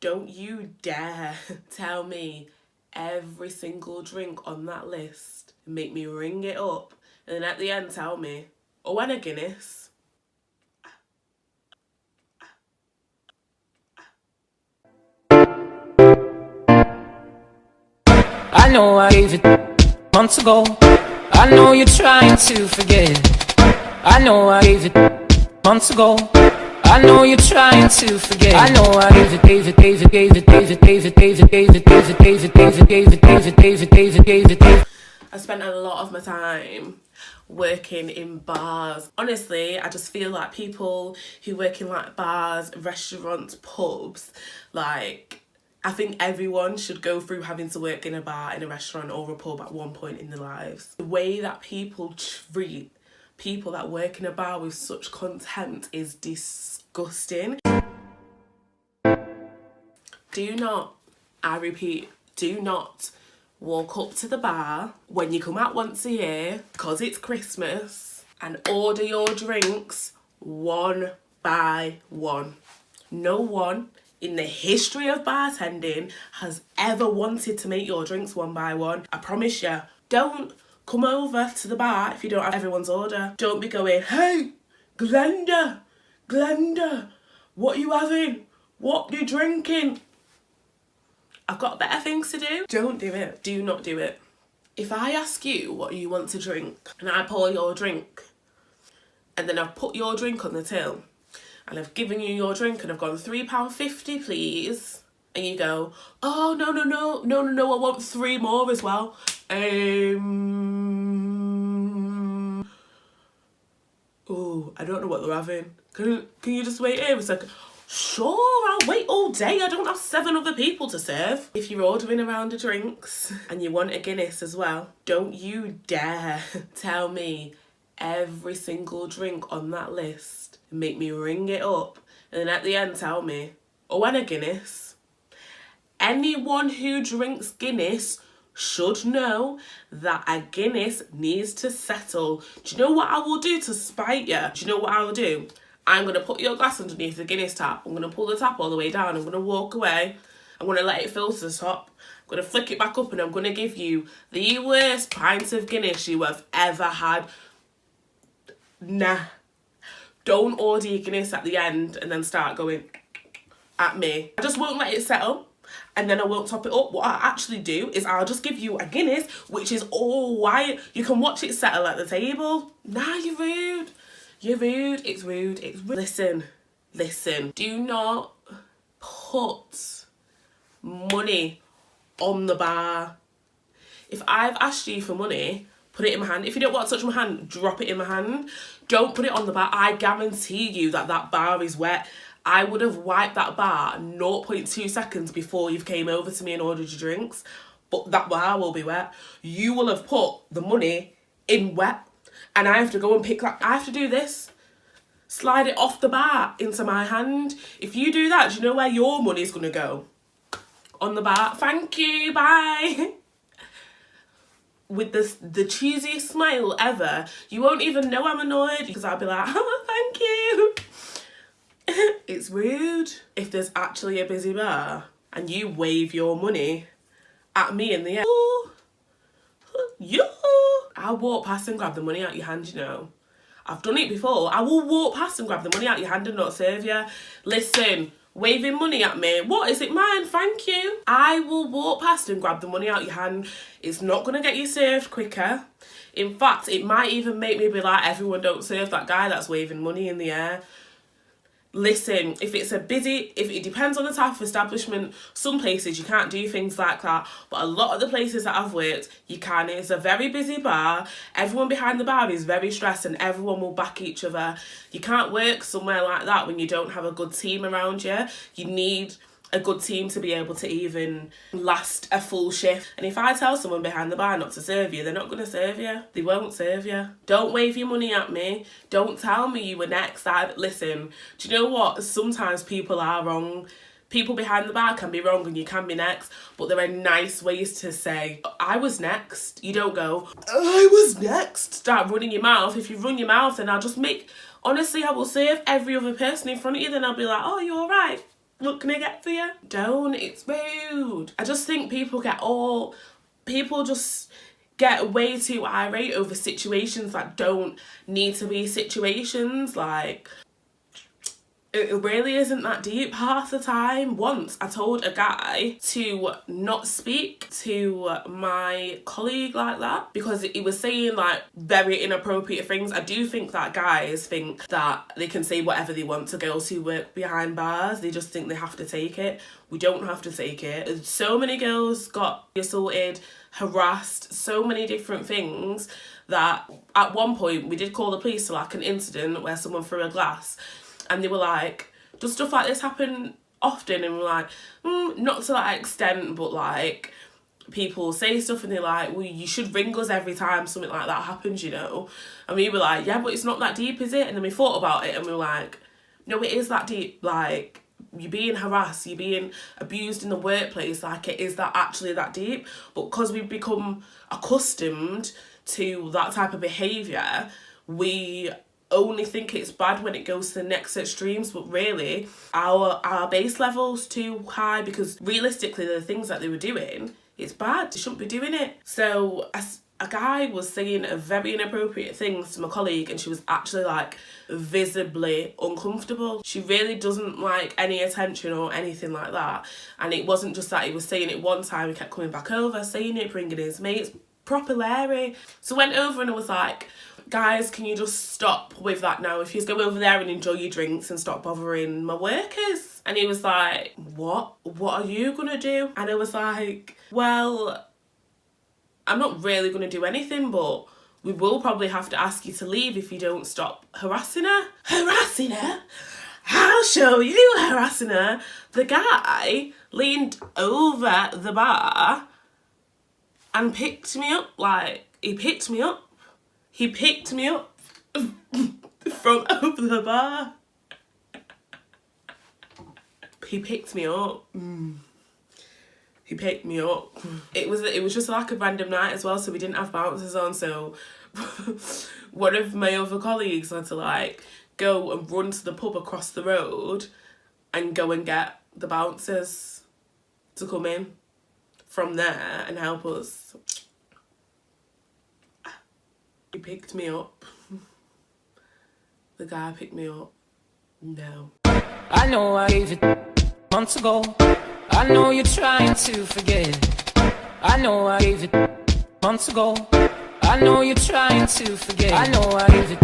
Don't you dare tell me every single drink on that list and make me ring it up and then at the end tell me, oh, and a Guinness. I know I gave it months ago. I know you're trying to forget. I know I gave it months ago. I know you're trying to forget. I know I gave it, gave it, gave it, gave it, gave it, gave it, gave it, gave it, gave it, gave it, gave it, gave it, gave it, gave it, gave it, gave it, gave it. I spent a lot of my time working in bars. Honestly, I just feel like people who work in like bars, restaurants, pubs, like I think everyone should go through having to work in a bar, in a restaurant or a pub at one point in their lives. The way that people treat people that work in a bar with such contempt is disgusting. Do not, I repeat, do not walk up to the bar when you come out once a year because it's Christmas and order your drinks one by one. No one in the history of bartending has ever wanted to make your drinks one by one. I promise you. Don't come over to the bar if you don't have everyone's order. Don't be going, hey, Glenda, what are you having? What are you drinking? I've got better things to do. Don't do it. Do not do it. If I ask you what you want to drink and I pour your drink and then I've put your drink on the till and I've given you your drink and I've gone £3.50 please, and you go, oh no, I want 3 more as well. Oh, I don't know what they're having. Can you just wait here a second? Sure, I'll wait all day. I don't have 7 other people to serve. If you're ordering a round of drinks and you want a Guinness as well, don't you dare tell me every single drink on that list and make me ring it up and then at the end tell me, oh, and a Guinness. Anyone who drinks Guinness should know that a Guinness needs to settle. Do you know what I will do to spite you? Do you know what I will do? I'm going to put your glass underneath the Guinness tap. I'm going to pull the tap all the way down. I'm going to walk away. I'm going to let it fill to the top. I'm going to flick it back up and I'm going to give you the worst pint of Guinness you have ever had. Nah. Don't order your Guinness at the end and then start going at me. I just won't let it settle. And then I won't top it up. What I actually do is I'll just give you a Guinness, which is all white. You can watch it settle at the table. Nah, you're rude. You're rude. It's rude. It's rude. Listen. Do not put money on the bar. If I've asked you for money, put it in my hand. If you don't want to touch my hand, drop it in my hand. Don't put it on the bar. I guarantee you that bar is wet. I would have wiped that bar 0.2 seconds before you came over to me and ordered your drinks. But that bar will be wet. You will have put the money in wet. And I have to go and pick that. I have to do this. Slide it off the bar into my hand. If you do that, do you know where your money's going to go? On the bar. Thank you. Bye. With the cheesiest smile ever. You won't even know I'm annoyed because I'll be like, oh, thank you. It's rude. If there's actually a busy bar and you wave your money at me in the air, I'll walk past and grab the money out your hand, you know. I've done it before. I will walk past and grab the money out your hand and not serve you. Listen, waving money at me. What, is it mine? Thank you. I will walk past and grab the money out your hand. It's not going to get you served quicker. In fact, it might even make me be like, everyone don't serve that guy that's waving money in the air. Listen, if it depends on the type of establishment. Some places you can't do things like that, but a lot of the places that I've worked, you can. It's a very busy bar. Everyone behind the bar is very stressed and everyone will back each other. You can't work somewhere like that when you don't have a good team around you. You need a good team to be able to even last a full shift. And if I tell someone behind the bar not to serve you, they're not going to serve you. They won't serve you. Don't wave your money at me. Don't tell me you were next. Listen, do you know what? Sometimes people are wrong. People behind the bar can be wrong and you can be next, but there are nice ways to say, I was next. You don't go, I was next. Start running your mouth. If you run your mouth, then I'll just honestly, I will serve every other person in front of you, then I'll be like, oh, you're all right. What can I get for you? Don't. It's rude. I just think people just get way too irate over situations that don't need to be situations. Like, it really isn't that deep half the time. Once I told a guy to not speak to my colleague like that because he was saying like very inappropriate things. I do think that guys think that they can say whatever they want to girls who work behind bars. They just think they have to take it. We don't have to take it. So many girls got assaulted, harassed, so many different things that at one point we did call the police to like an incident where someone threw a glass. And they were like, does stuff like this happen often? And we're like, not to that extent, but like people say stuff and they're like, well, you should ring us every time something like that happens, you know? And we were like, yeah, but it's not that deep, is it? And then we thought about it and we were like, no, it is that deep. Like, you're being harassed, you're being abused in the workplace, like it is that actually that deep. But because we've become accustomed to that type of behaviour, we only think it's bad when it goes to the next extremes, but really our base level's too high because realistically the things that they were doing, it's bad. They shouldn't be doing it. So a guy was saying a very inappropriate things to my colleague and she was actually like visibly uncomfortable. She really doesn't like any attention or anything like that. And it wasn't just that he was saying it one time, he kept coming back over, saying it, bringing his mates, proper Larry. So I went over and I was like, guys, can you just stop with that now? If you just go over there and enjoy your drinks and stop bothering my workers. And he was like, what are you gonna do? And I was like, well, I'm not really gonna do anything, but we will probably have to ask you to leave if you don't stop harassing her. Harassing her? I'll show you harassing her. The guy leaned over the bar and picked me up. Like, he picked me up from over the bar. He picked me up. He picked me up. It was just like a random night as well, so we didn't have bouncers on, so one of my other colleagues had to like go and run to the pub across the road and go and get the bouncers to come in from there and help us. He picked me up. The guy picked me up. No. I know I gave it months ago. I know you're trying to forget. I know I gave it months ago. I know you're trying to forget. I know I gave it.